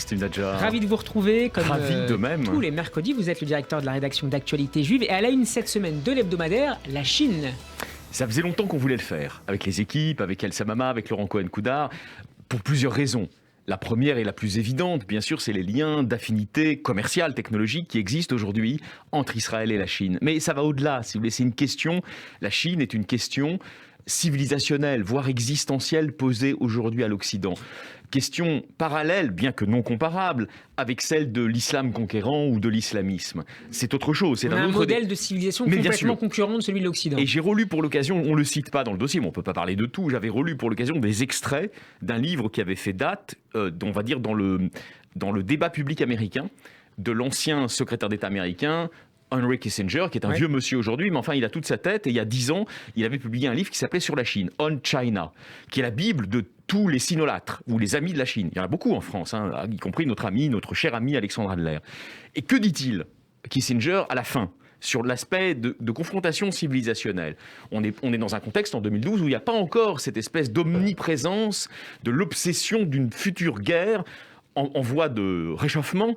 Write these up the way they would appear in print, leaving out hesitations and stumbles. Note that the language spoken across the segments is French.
Steve Nadjar. Ravi de vous retrouver. Comme Ravi de même. tous les mercredis, vous êtes le directeur de la rédaction d'Actualité Juive. Et à la une cette semaine de l'hebdomadaire, la Chine. Ça faisait longtemps qu'on voulait le faire, avec les équipes, avec El Samama, avec Laurent Cohen-Coudard, pour plusieurs raisons. La première et la plus évidente, bien sûr, c'est les liens d'affinité commerciale, technologique qui existent aujourd'hui entre Israël et la Chine. Mais ça va au-delà, si vous voulez, c'est une question, la Chine est une question civilisationnelle, voire existentielle, posée aujourd'hui à l'Occident. Question parallèle, bien que non comparable, avec celle de l'islam conquérant ou de l'islamisme. C'est autre chose. C'est un modèle de civilisation complètement concurrent de celui de l'Occident. Et j'ai relu pour l'occasion, on ne le cite pas dans le dossier, mais on ne peut pas parler de tout, j'avais relu pour l'occasion des extraits d'un livre qui avait fait date, on va dire dans le débat public américain, de l'ancien secrétaire d'État américain, Henry Kissinger, qui est un vieux monsieur aujourd'hui, mais enfin il a toute sa tête, et il y a 10 ans, il avait publié un livre qui s'appelait Sur la Chine, On China, qui est la Bible de tous les sinolâtres, ou les amis de la Chine. Il y en a beaucoup en France, y compris notre cher ami Alexandre Adler. Et que dit-il, Kissinger, à la fin sur l'aspect de confrontation civilisationnelle? On est dans un contexte, en 2012, où il n'y a pas encore cette espèce d'omniprésence, de l'obsession d'une future guerre en voie de réchauffement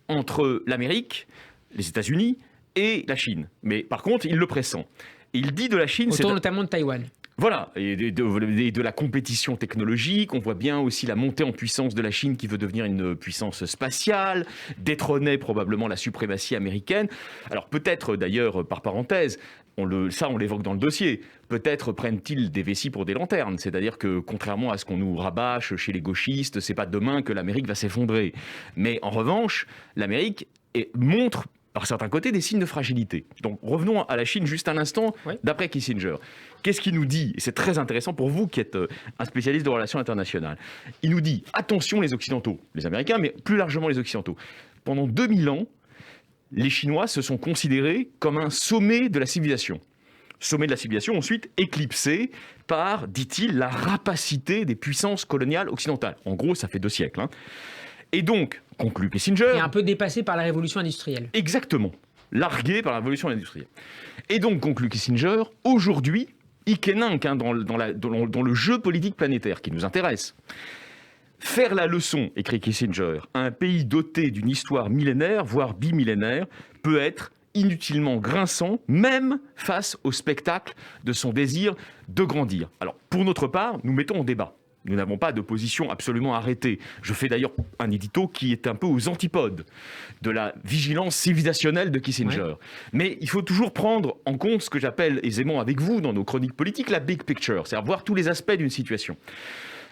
entre l'Amérique, les États-Unis et la Chine. Mais par contre, il le pressent. Et il dit de la Chine... Autour notamment de Taïwan. Voilà, et de la compétition technologique, on voit bien aussi la montée en puissance de la Chine qui veut devenir une puissance spatiale, détrôner probablement la suprématie américaine. Alors peut-être d'ailleurs, par parenthèse, on l'évoque dans le dossier, peut-être prennent-ils des vessies pour des lanternes, c'est-à-dire que contrairement à ce qu'on nous rabâche chez les gauchistes, c'est pas demain que l'Amérique va s'effondrer. Mais en revanche, l'Amérique montre par certains côtés des signes de fragilité. Donc revenons à la Chine juste un instant, d'après Kissinger. Qu'est-ce qu'il nous dit? Et c'est très intéressant pour vous qui êtes un spécialiste de relations internationales. Il nous dit, attention les Occidentaux, les Américains, mais plus largement les Occidentaux. Pendant 2000 ans, les Chinois se sont considérés comme un sommet de la civilisation. Sommet de la civilisation, ensuite éclipsé par, dit-il, la rapacité des puissances coloniales occidentales. En gros, ça fait 2 siècles. Et donc, conclut Kissinger... Et un peu dépassé par la révolution industrielle. Exactement. Largué par la révolution industrielle. Et donc, conclut Kissinger, aujourd'hui, Ikeninck, dans le jeu politique planétaire qui nous intéresse, faire la leçon, écrit Kissinger, à un pays doté d'une histoire millénaire, voire bimillénaire, peut être inutilement grinçant, même face au spectacle de son désir de grandir. Alors, pour notre part, nous mettons en débat. Nous n'avons pas de position absolument arrêtée. Je fais d'ailleurs un édito qui est un peu aux antipodes de la vigilance civilisationnelle de Kissinger. Mais il faut toujours prendre en compte ce que j'appelle aisément avec vous dans nos chroniques politiques la big picture, c'est-à-dire voir tous les aspects d'une situation.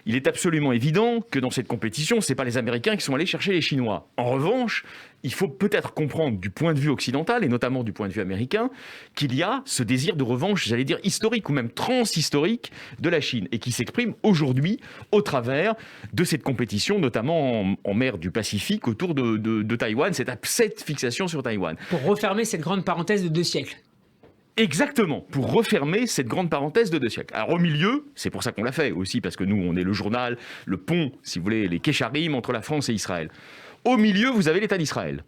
Il est absolument évident que dans cette compétition, ce n'est pas les Américains qui sont allés chercher les Chinois. En revanche, il faut peut-être comprendre du point de vue occidental, et notamment du point de vue américain, qu'il y a ce désir de revanche, j'allais dire historique ou même transhistorique de la Chine, et qui s'exprime aujourd'hui au travers de cette compétition, notamment en mer du Pacifique, autour de Taïwan, cette fixation sur Taïwan. Pour refermer cette grande parenthèse de 2 siècles. Exactement, pour refermer cette grande parenthèse de 2 siècles. Alors au milieu, c'est pour ça qu'on l'a fait aussi, parce que nous, on est le journal, le pont, si vous voulez, les Kesharim entre la France et Israël. Au milieu, vous avez l'État d'Israël.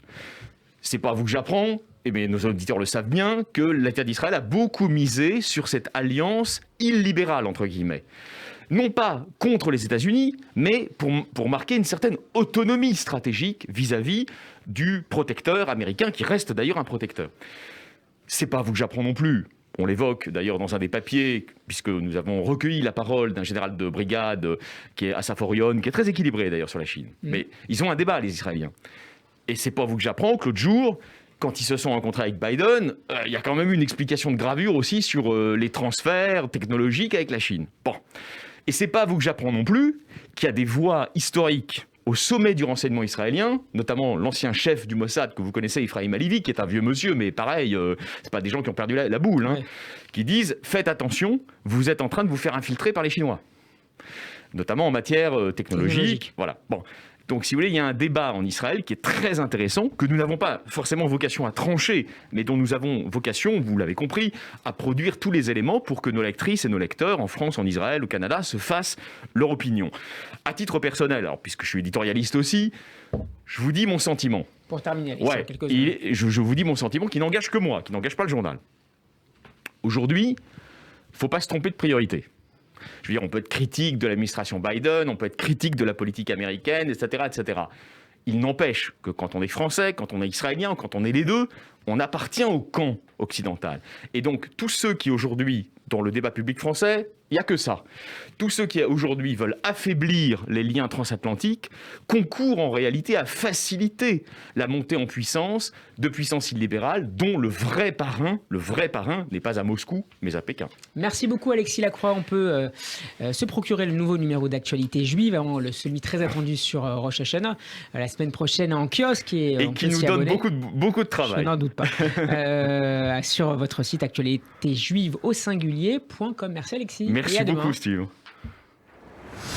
C'est pas à vous que j'apprends, mais nos auditeurs le savent bien, que l'État d'Israël a beaucoup misé sur cette alliance illibérale, entre guillemets. Non pas contre les États-Unis, mais pour marquer une certaine autonomie stratégique vis-à-vis du protecteur américain, qui reste d'ailleurs un protecteur. C'est pas à vous que j'apprends non plus. On l'évoque d'ailleurs dans un des papiers, puisque nous avons recueilli la parole d'un général de brigade qui est Asaf Orion, qui est très équilibré d'ailleurs sur la Chine. Mais ils ont un débat, les Israéliens. Et c'est pas à vous que j'apprends que l'autre jour, quand ils se sont rencontrés avec Biden, il y a quand même une explication de gravure aussi sur les transferts technologiques avec la Chine. Bon. Et c'est pas à vous que j'apprends non plus qu'il y a des voix historiques au sommet du renseignement israélien, notamment l'ancien chef du Mossad que vous connaissez, Ephraim Halevi, qui est un vieux monsieur, mais pareil, c'est pas des gens qui ont perdu la boule, qui disent « Faites attention, vous êtes en train de vous faire infiltrer par les Chinois », notamment en matière technologique. Voilà. Bon. Donc, si vous voulez, il y a un débat en Israël qui est très intéressant, que nous n'avons pas forcément vocation à trancher, mais dont nous avons vocation, vous l'avez compris, à produire tous les éléments pour que nos lectrices et nos lecteurs, en France, en Israël, au Canada, se fassent leur opinion. À titre personnel, alors, puisque je suis éditorialiste aussi, je vous dis mon sentiment. Pour terminer, je vous dis mon sentiment qui n'engage que moi, qui n'engage pas le journal. Aujourd'hui, il ne faut pas se tromper de priorité. Je veux dire, on peut être critique de l'administration Biden, on peut être critique de la politique américaine, etc., etc. Il n'empêche que quand on est français, quand on est israélien, quand on est les deux, on appartient au camp occidental. Et donc, tous ceux qui aujourd'hui, dans le débat public français, il n'y a que ça. Tous ceux qui aujourd'hui veulent affaiblir les liens transatlantiques concourent en réalité à faciliter la montée en puissance de puissances illibérales dont le vrai parrain n'est pas à Moscou, mais à Pékin. Merci beaucoup Alexis Lacroix. On peut se procurer le nouveau numéro d'Actualité Juive, avant celui très attendu sur Rosh Hashanah, la semaine prochaine en kiosque. Et qui nous donne beaucoup de travail. Je n'en doute pas. Sur votre site actualitéjuive au singulier.com. Merci Alexis. Merci beaucoup Steve.